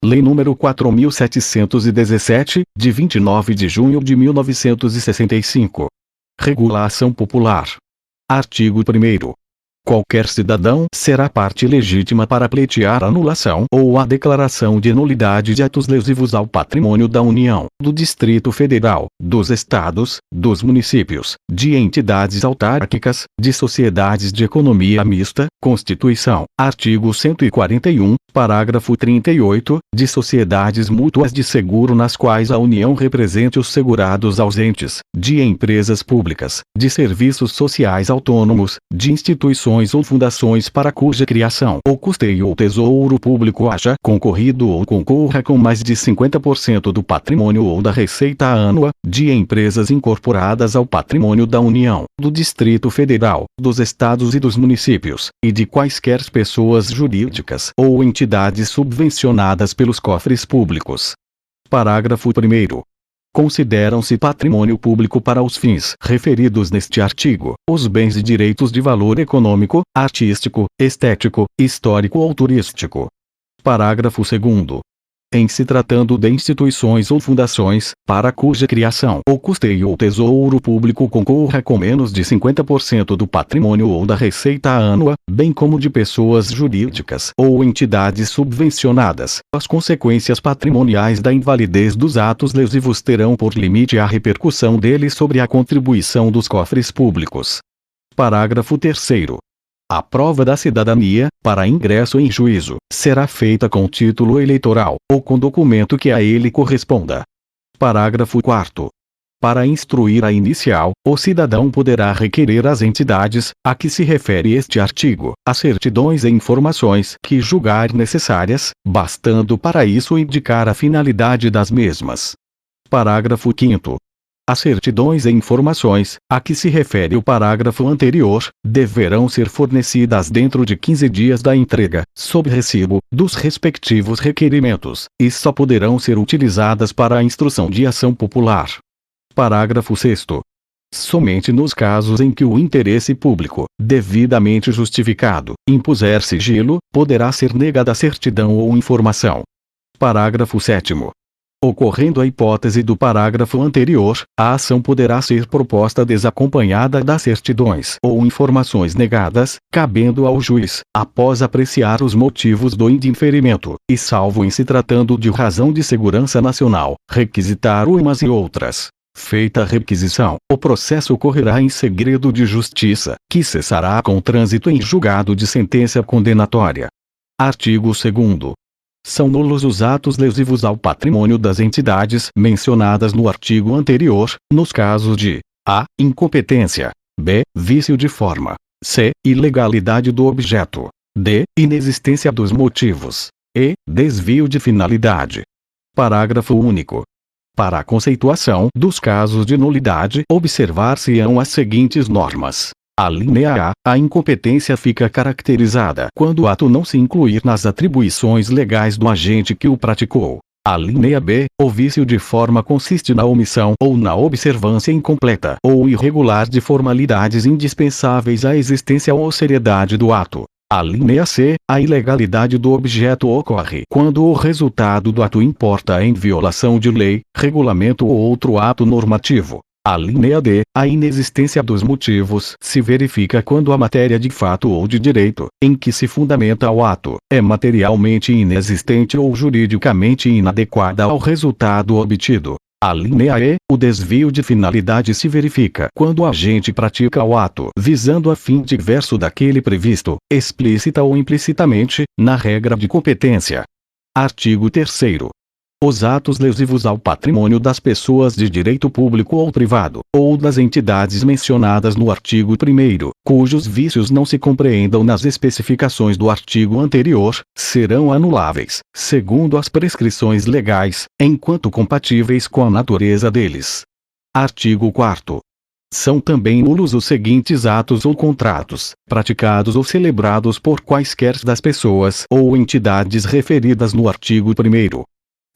Lei nº 4.717, de 29 de junho de 1965. Regula a ação popular. Artigo 1º. Qualquer cidadão será parte legítima para pleitear a anulação ou a declaração de nulidade de atos lesivos ao patrimônio da União, do Distrito Federal, dos Estados, dos municípios, de entidades autárquicas, de sociedades de economia mista, Constituição, artigo 141, parágrafo 38, de sociedades mútuas de seguro nas quais a União represente os segurados ausentes, de empresas públicas, de serviços sociais autônomos, de instituições ou fundações para cuja criação ou custeio o Tesouro Público haja concorrido ou concorra com mais de 50% do patrimônio ou da receita ânua, de empresas incorporadas ao patrimônio da União, do Distrito Federal, dos Estados e dos municípios, e de quaisquer pessoas jurídicas ou entidades subvencionadas pelos cofres públicos. Parágrafo 1º. Consideram-se patrimônio público para os fins referidos neste artigo, os bens e direitos de valor econômico, artístico, estético, histórico ou turístico. Parágrafo 2º. Em se tratando de instituições ou fundações, para cuja criação ou custeio o Tesouro Público concorra com menos de 50% do patrimônio ou da receita ânua, bem como de pessoas jurídicas ou entidades subvencionadas, as consequências patrimoniais da invalidez dos atos lesivos terão por limite a repercussão deles sobre a contribuição dos cofres públicos. Parágrafo 3º. A prova da cidadania, para ingresso em juízo, será feita com título eleitoral, ou com documento que a ele corresponda. Parágrafo 4º. Para instruir a inicial, o cidadão poderá requerer às entidades, a que se refere este artigo, as certidões e informações que julgar necessárias, bastando para isso indicar a finalidade das mesmas. Parágrafo 5º. As certidões e informações, a que se refere o parágrafo anterior, deverão ser fornecidas dentro de 15 dias da entrega, sob recibo, dos respectivos requerimentos, e só poderão ser utilizadas para a instrução de ação popular. Parágrafo 6º. Somente nos casos em que o interesse público, devidamente justificado, impuser sigilo, poderá ser negada a certidão ou informação. Parágrafo 7º. Ocorrendo a hipótese do parágrafo anterior, a ação poderá ser proposta desacompanhada das certidões ou informações negadas, cabendo ao juiz, após apreciar os motivos do indeferimento, e salvo em se tratando de razão de segurança nacional, requisitar umas e outras. Feita a requisição, o processo ocorrerá em segredo de justiça, que cessará com trânsito em julgado de sentença condenatória. Artigo 2º. São nulos os atos lesivos ao patrimônio das entidades mencionadas no artigo anterior, nos casos de a. Incompetência, b. Vício de forma, c. Ilegalidade do objeto, d. Inexistência dos motivos, e. Desvio de finalidade. Parágrafo único. Para a conceituação dos casos de nulidade, observar-se-ão as seguintes normas. Alínea A. A incompetência fica caracterizada quando o ato não se incluir nas atribuições legais do agente que o praticou. Alínea B. O vício de forma consiste na omissão ou na observância incompleta ou irregular de formalidades indispensáveis à existência ou seriedade do ato. Alínea C. A ilegalidade do objeto ocorre quando o resultado do ato importa em violação de lei, regulamento ou outro ato normativo. Alínea D. A inexistência dos motivos se verifica quando a matéria de fato ou de direito, em que se fundamenta o ato, é materialmente inexistente ou juridicamente inadequada ao resultado obtido. Alínea E. O desvio de finalidade se verifica quando o agente pratica o ato visando a fim diverso daquele previsto, explícita ou implicitamente, na regra de competência. Artigo 3º. Os atos lesivos ao patrimônio das pessoas de direito público ou privado, ou das entidades mencionadas no artigo 1º, cujos vícios não se compreendam nas especificações do artigo anterior, serão anuláveis, segundo as prescrições legais, enquanto compatíveis com a natureza deles. Artigo 4º. São também nulos os seguintes atos ou contratos, praticados ou celebrados por quaisquer das pessoas ou entidades referidas no artigo 1º.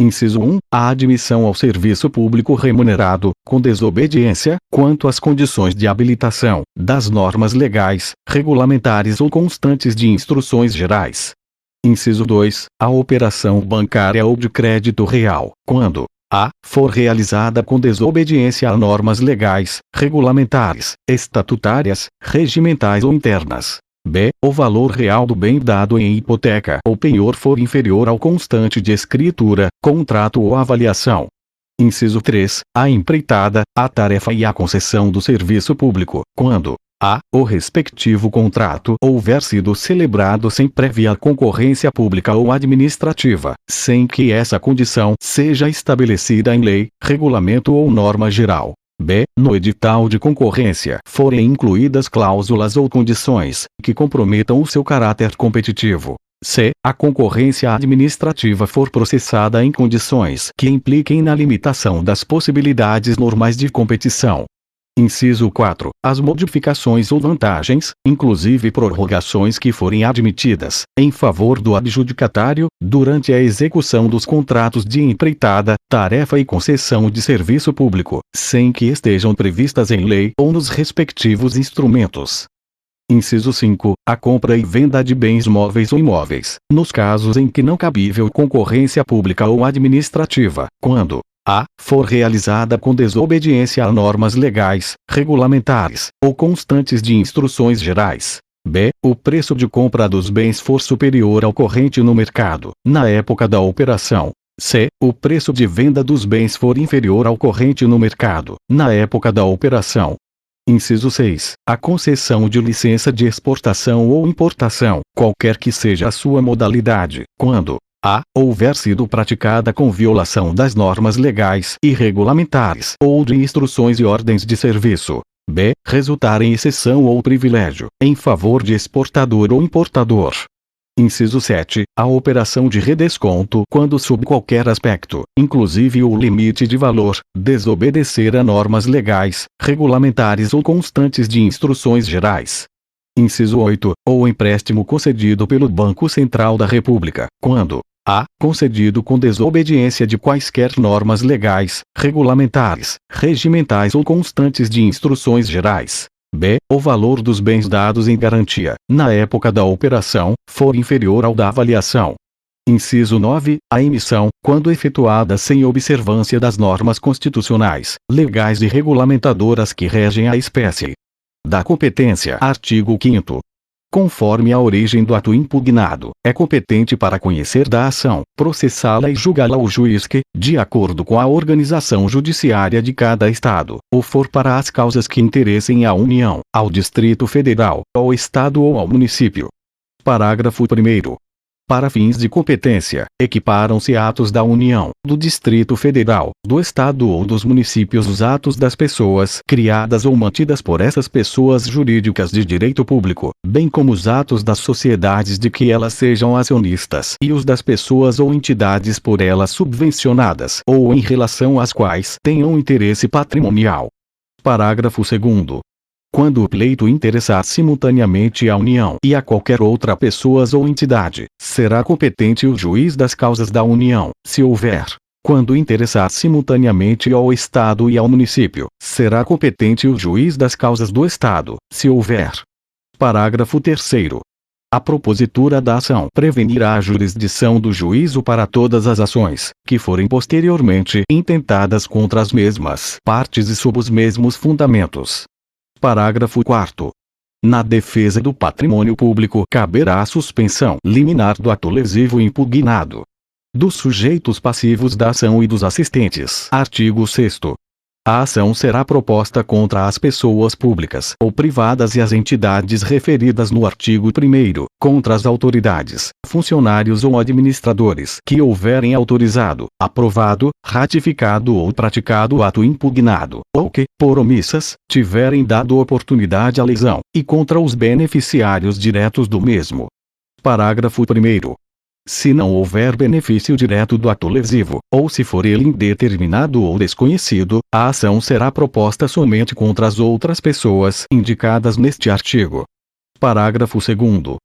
Inciso 1. A admissão ao serviço público remunerado, com desobediência, quanto às condições de habilitação, das normas legais, regulamentares ou constantes de instruções gerais. Inciso 2. A operação bancária ou de crédito real, quando a. for realizada com desobediência a normas legais, regulamentares, estatutárias, regimentais ou internas. B. O valor real do bem dado em hipoteca ou penhor for inferior ao constante de escritura, contrato ou avaliação. Inciso 3. A empreitada, a tarefa e a concessão do serviço público, quando a. o respectivo contrato houver sido celebrado sem prévia concorrência pública ou administrativa, sem que essa condição seja estabelecida em lei, regulamento ou norma geral. B. No edital de concorrência forem incluídas cláusulas ou condições que comprometam o seu caráter competitivo. C. A concorrência administrativa for processada em condições que impliquem na limitação das possibilidades normais de competição. Inciso 4. As modificações ou vantagens, inclusive prorrogações que forem admitidas, em favor do adjudicatário, durante a execução dos contratos de empreitada, tarefa e concessão de serviço público, sem que estejam previstas em lei ou nos respectivos instrumentos. Inciso 5. A compra e venda de bens móveis ou imóveis, nos casos em que não cabível concorrência pública ou administrativa, quando a. for realizada com desobediência a normas legais, regulamentares, ou constantes de instruções gerais. B. O preço de compra dos bens for superior ao corrente no mercado, na época da operação. C. O preço de venda dos bens for inferior ao corrente no mercado, na época da operação. Inciso 6. A concessão de licença de exportação ou importação, qualquer que seja a sua modalidade, quando a. houver sido praticada com violação das normas legais e regulamentares ou de instruções e ordens de serviço. B. Resultar em exceção ou privilégio, em favor de exportador ou importador. Inciso 7. A operação de redesconto quando sob qualquer aspecto, inclusive o limite de valor, desobedecer a normas legais, regulamentares ou constantes de instruções gerais. Inciso 8. O empréstimo concedido pelo Banco Central da República, quando a. concedido com desobediência de quaisquer normas legais, regulamentares, regimentais ou constantes de instruções gerais. B. O valor dos bens dados em garantia, na época da operação, for inferior ao da avaliação. Inciso 9. A emissão, quando efetuada sem observância das normas constitucionais, legais e regulamentadoras que regem a espécie. Da competência. Artigo 5º. Conforme a origem do ato impugnado, é competente para conhecer da ação, processá-la e julgá-la o juiz que, de acordo com a organização judiciária de cada Estado, ou for para as causas que interessem à União, ao Distrito Federal, ao Estado ou ao município. Parágrafo 1º. Para fins de competência, equiparam-se atos da União, do Distrito Federal, do Estado ou dos municípios os atos das pessoas criadas ou mantidas por essas pessoas jurídicas de direito público, bem como os atos das sociedades de que elas sejam acionistas e os das pessoas ou entidades por elas subvencionadas ou em relação às quais tenham interesse patrimonial. Parágrafo 2º. Quando o pleito interessar simultaneamente à União e a qualquer outra pessoa ou entidade, será competente o juiz das causas da União, se houver. Quando interessar simultaneamente ao Estado e ao município, será competente o juiz das causas do Estado, se houver. Parágrafo 3º. A propositura da ação prevenirá a jurisdição do juízo para todas as ações, que forem posteriormente intentadas contra as mesmas partes e sob os mesmos fundamentos. Parágrafo 4º. Na defesa do patrimônio público caberá a suspensão liminar do ato lesivo impugnado. Dos sujeitos passivos da ação e dos assistentes. Artigo 6º. A ação será proposta contra as pessoas públicas ou privadas e as entidades referidas no artigo 1º, contra as autoridades, funcionários ou administradores que houverem autorizado, aprovado, ratificado ou praticado o ato impugnado, ou que, por omissas, tiverem dado oportunidade à lesão, e contra os beneficiários diretos do mesmo. Parágrafo 1º. Se não houver benefício direto do ato lesivo, ou se for ele indeterminado ou desconhecido, a ação será proposta somente contra as outras pessoas indicadas neste artigo. Parágrafo 2º.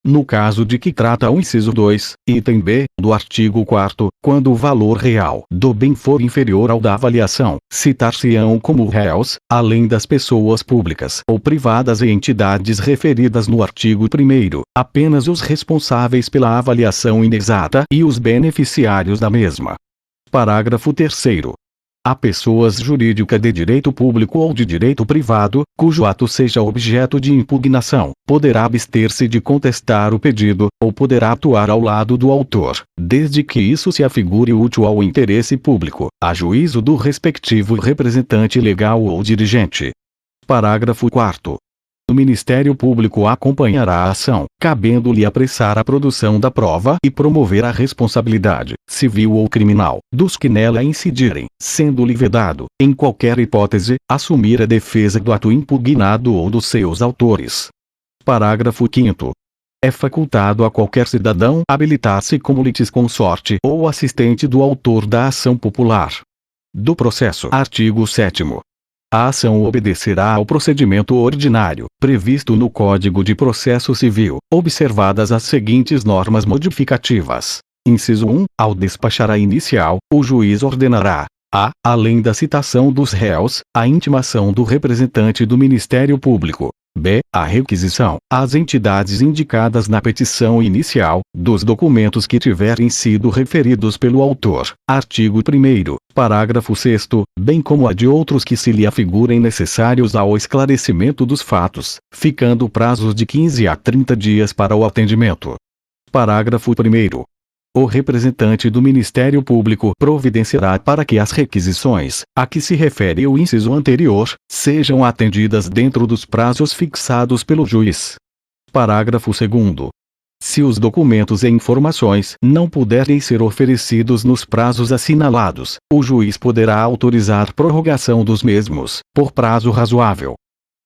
No caso de que trata o inciso 2, item B, do artigo 4º, quando o valor real do bem for inferior ao da avaliação, citar-se-ão como réus, além das pessoas públicas ou privadas e entidades referidas no artigo 1º, apenas os responsáveis pela avaliação inexata e os beneficiários da mesma. Parágrafo 3º. A pessoas jurídica de direito público ou de direito privado, cujo ato seja objeto de impugnação, poderá abster-se de contestar o pedido, ou poderá atuar ao lado do autor, desde que isso se afigure útil ao interesse público, a juízo do respectivo representante legal ou dirigente. Parágrafo 4º. O Ministério Público acompanhará a ação, cabendo-lhe apressar a produção da prova e promover a responsabilidade, civil ou criminal, dos que nela incidirem, sendo-lhe vedado, em qualquer hipótese, assumir a defesa do ato impugnado ou dos seus autores. Parágrafo 5º. É facultado a qualquer cidadão habilitar-se como litisconsorte ou assistente do autor da ação popular. Do processo. Artigo 7º. A ação obedecerá ao procedimento ordinário, previsto no Código de Processo Civil, observadas as seguintes normas modificativas. Inciso 1. Ao despachar a inicial, o juiz ordenará: a. Além da citação dos réus, a intimação do representante do Ministério Público. B. A requisição, às entidades indicadas na petição inicial, dos documentos que tiverem sido referidos pelo autor. Artigo 1º, parágrafo 6º, bem como a de outros que se lhe afigurem necessários ao esclarecimento dos fatos, ficando prazos de 15 a 30 dias para o atendimento. Parágrafo 1º. O representante do Ministério Público providenciará para que as requisições, a que se refere o inciso anterior, sejam atendidas dentro dos prazos fixados pelo juiz. Parágrafo 2º. Se os documentos e informações não puderem ser oferecidos nos prazos assinalados, o juiz poderá autorizar prorrogação dos mesmos, por prazo razoável.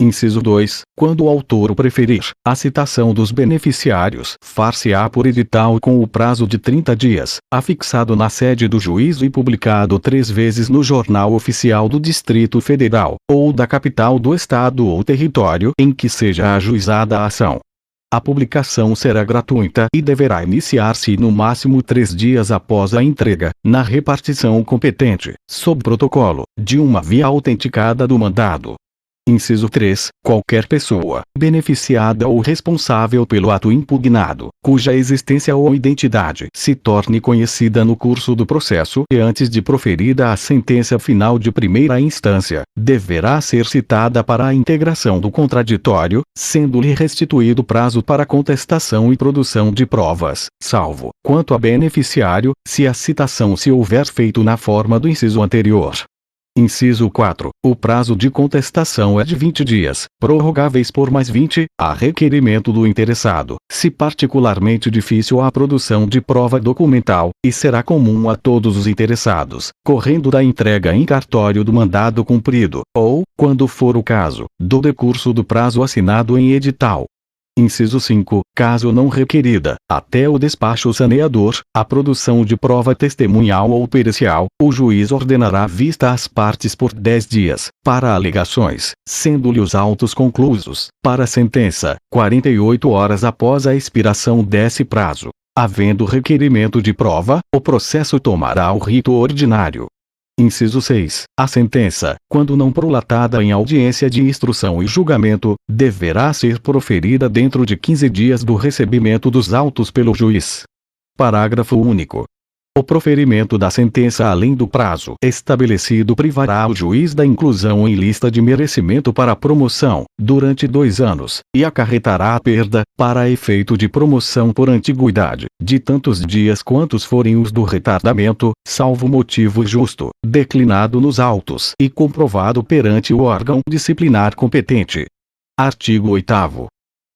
Inciso 2. Quando o autor o preferir, a citação dos beneficiários far-se-á por edital com o prazo de 30 dias, afixado na sede do juízo e publicado 3 vezes no Jornal Oficial do Distrito Federal, ou da capital do estado ou território em que seja ajuizada a ação. A publicação será gratuita e deverá iniciar-se no máximo 3 dias após a entrega, na repartição competente, sob protocolo, de uma via autenticada do mandado. Inciso 3. Qualquer pessoa, beneficiada ou responsável pelo ato impugnado, cuja existência ou identidade se torne conhecida no curso do processo e antes de proferida a sentença final de primeira instância, deverá ser citada para a integração do contraditório, sendo-lhe restituído prazo para contestação e produção de provas, salvo, quanto a beneficiário, se a citação se houver feito na forma do inciso anterior. Inciso 4. O prazo de contestação é de 20 dias, prorrogáveis por mais 20, a requerimento do interessado, se particularmente difícil a produção de prova documental, e será comum a todos os interessados, correndo da entrega em cartório do mandado cumprido, ou, quando for o caso, do decurso do prazo assinado em edital. Inciso 5. Caso não requerida, até o despacho saneador, a produção de prova testemunhal ou pericial, o juiz ordenará vista às partes por 10 dias, para alegações, sendo-lhe os autos conclusos, para a sentença, 48 horas após a expiração desse prazo. Havendo requerimento de prova, o processo tomará o rito ordinário. Inciso 6. A sentença, quando não prolatada em audiência de instrução e julgamento, deverá ser proferida dentro de 15 dias do recebimento dos autos pelo juiz. Parágrafo único. O proferimento da sentença além do prazo estabelecido privará o juiz da inclusão em lista de merecimento para promoção, durante 2 anos, e acarretará a perda, para efeito de promoção por antiguidade, de tantos dias quantos forem os do retardamento, salvo motivo justo, declinado nos autos e comprovado perante o órgão disciplinar competente. Artigo 8º.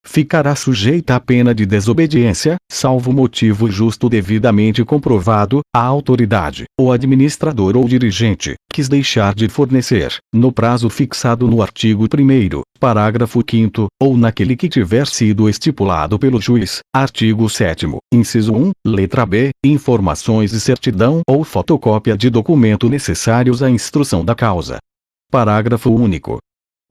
Ficará sujeita à pena de desobediência, salvo motivo justo devidamente comprovado, a autoridade, o administrador ou dirigente, quis deixar de fornecer, no prazo fixado no artigo 1º, parágrafo 5º, ou naquele que tiver sido estipulado pelo juiz. Artigo 7º, inciso 1, letra B, informações de certidão ou fotocópia de documento necessários à instrução da causa. Parágrafo único.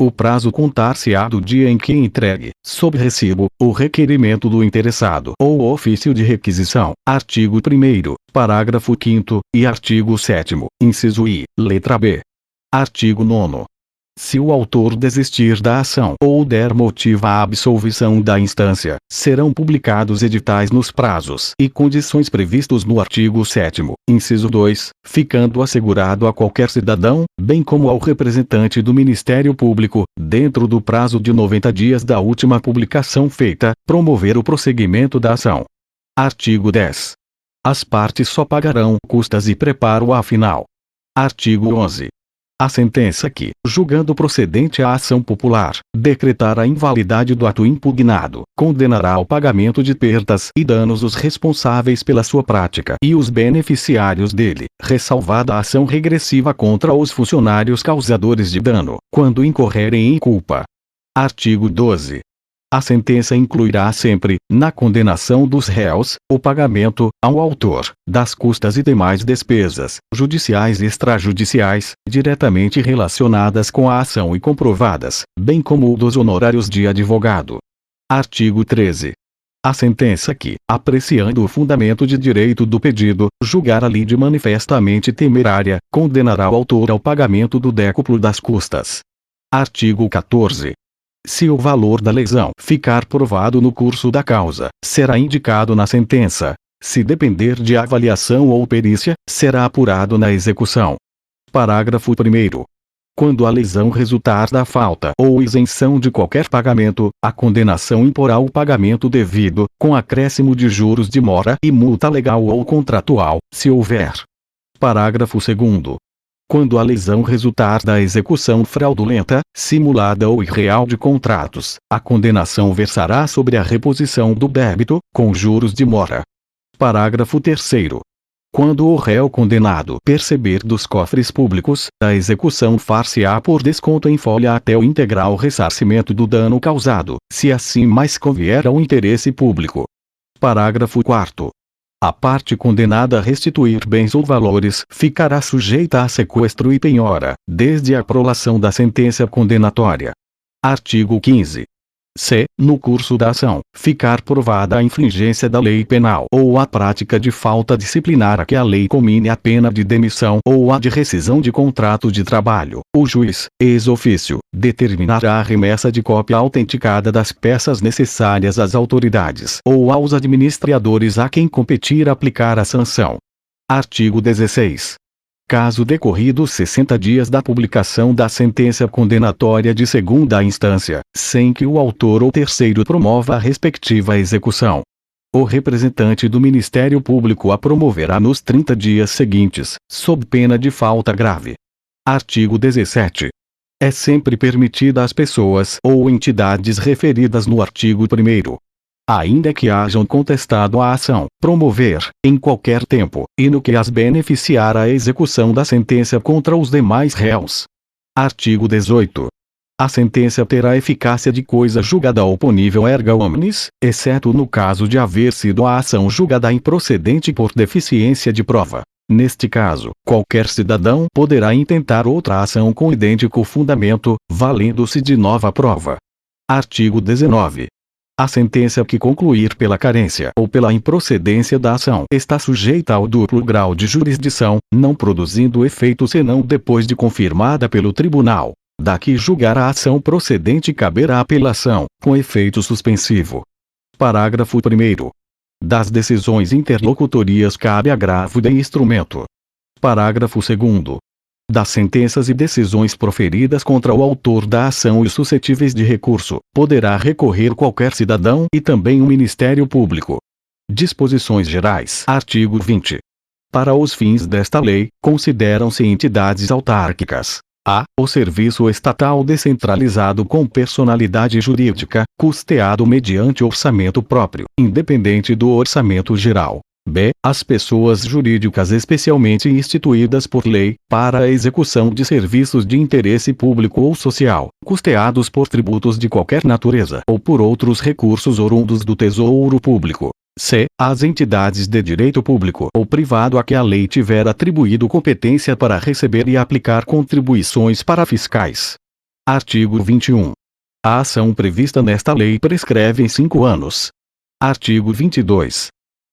O prazo contar-se-á do dia em que entregue, sob recibo, o requerimento do interessado ou o ofício de requisição. Artigo 1º, parágrafo 5º, e artigo 7º, inciso I, letra B. Artigo 9º. Se o autor desistir da ação ou der motivo à absolvição da instância, serão publicados editais nos prazos e condições previstos no artigo 7º, inciso 2, ficando assegurado a qualquer cidadão, bem como ao representante do Ministério Público, dentro do prazo de 90 dias da última publicação feita, promover o prosseguimento da ação. Artigo 10. As partes só pagarão custas e preparo à final. Artigo 11. A sentença que, julgando procedente a ação popular, decretar a invalidade do ato impugnado, condenará ao pagamento de perdas e danos os responsáveis pela sua prática e os beneficiários dele, ressalvada a ação regressiva contra os funcionários causadores de dano, quando incorrerem em culpa. Artigo 12. A sentença incluirá sempre, na condenação dos réus, o pagamento, ao autor, das custas e demais despesas, judiciais e extrajudiciais, diretamente relacionadas com a ação e comprovadas, bem como o dos honorários de advogado. Artigo 13. A sentença que, apreciando o fundamento de direito do pedido, julgar a lide manifestamente temerária, condenará o autor ao pagamento do décuplo das custas. Artigo 14. Se o valor da lesão ficar provado no curso da causa, será indicado na sentença. Se depender de avaliação ou perícia, será apurado na execução. Parágrafo 1º. Quando a lesão resultar da falta ou isenção de qualquer pagamento, a condenação imporá o pagamento devido, com acréscimo de juros de mora e multa legal ou contratual, se houver. Parágrafo 2º. Quando a lesão resultar da execução fraudulenta, simulada ou irreal de contratos, a condenação versará sobre a reposição do débito, com juros de mora. Parágrafo 3º. Quando o réu condenado perceber dos cofres públicos, a execução far-se-á por desconto em folha até o integral ressarcimento do dano causado, se assim mais convier ao interesse público. Parágrafo 4º. A parte condenada a restituir bens ou valores ficará sujeita a sequestro e penhora, desde a prolação da sentença condenatória. Artigo 15. Se, no curso da ação, ficar provada a infringência da lei penal ou a prática de falta disciplinar a que a lei comine a pena de demissão ou a de rescisão de contrato de trabalho, o juiz, ex officio, determinará a remessa de cópia autenticada das peças necessárias às autoridades ou aos administradores a quem competir aplicar a sanção. Artigo 16. Caso decorridos 60 dias da publicação da sentença condenatória de segunda instância, sem que o autor ou terceiro promova a respectiva execução, o representante do Ministério Público a promoverá nos 30 dias seguintes, sob pena de falta grave. Artigo 17. É sempre permitida às pessoas ou entidades referidas no artigo 1º, ainda que hajam contestado a ação, promover, em qualquer tempo, e no que as beneficiar a execução da sentença contra os demais réus. Artigo 18. A sentença terá eficácia de coisa julgada oponível erga omnes, exceto no caso de haver sido a ação julgada improcedente por deficiência de prova. Neste caso, qualquer cidadão poderá intentar outra ação com idêntico fundamento, valendo-se de nova prova. Artigo 19. A sentença que concluir pela carência ou pela improcedência da ação está sujeita ao duplo grau de jurisdição, não produzindo efeito senão depois de confirmada pelo tribunal. Da que julgar a ação procedente caberá apelação, com efeito suspensivo. Parágrafo 1º. Das decisões interlocutorias cabe agravo de instrumento. Parágrafo 2º. Das sentenças e decisões proferidas contra o autor da ação e suscetíveis de recurso, poderá recorrer qualquer cidadão e também o Ministério Público. Disposições Gerais. Artigo 20. Para os fins desta lei, consideram-se entidades autárquicas: a. O serviço estatal descentralizado com personalidade jurídica, custeado mediante orçamento próprio, independente do orçamento geral. B. As pessoas jurídicas especialmente instituídas por lei, para a execução de serviços de interesse público ou social, custeados por tributos de qualquer natureza ou por outros recursos orundos do Tesouro Público. C. As entidades de direito público ou privado a que a lei tiver atribuído competência para receber e aplicar contribuições para fiscais. Artigo 21. A ação prevista nesta lei prescreve em 5 anos. Artigo 22.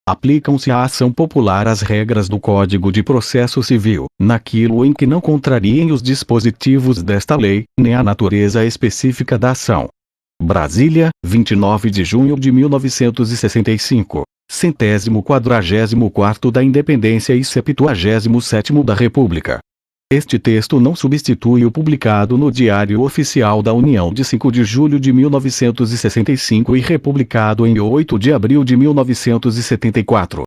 Aplicam-se à ação popular as regras do Código de Processo Civil, naquilo em que não contrariem os dispositivos desta lei, nem a natureza específica da ação. Brasília, 29 de junho de 1965. 144º da Independência e 77º da República. Este texto não substitui o publicado no Diário Oficial da União de 5 de julho de 1965 e republicado em 8 de abril de 1974.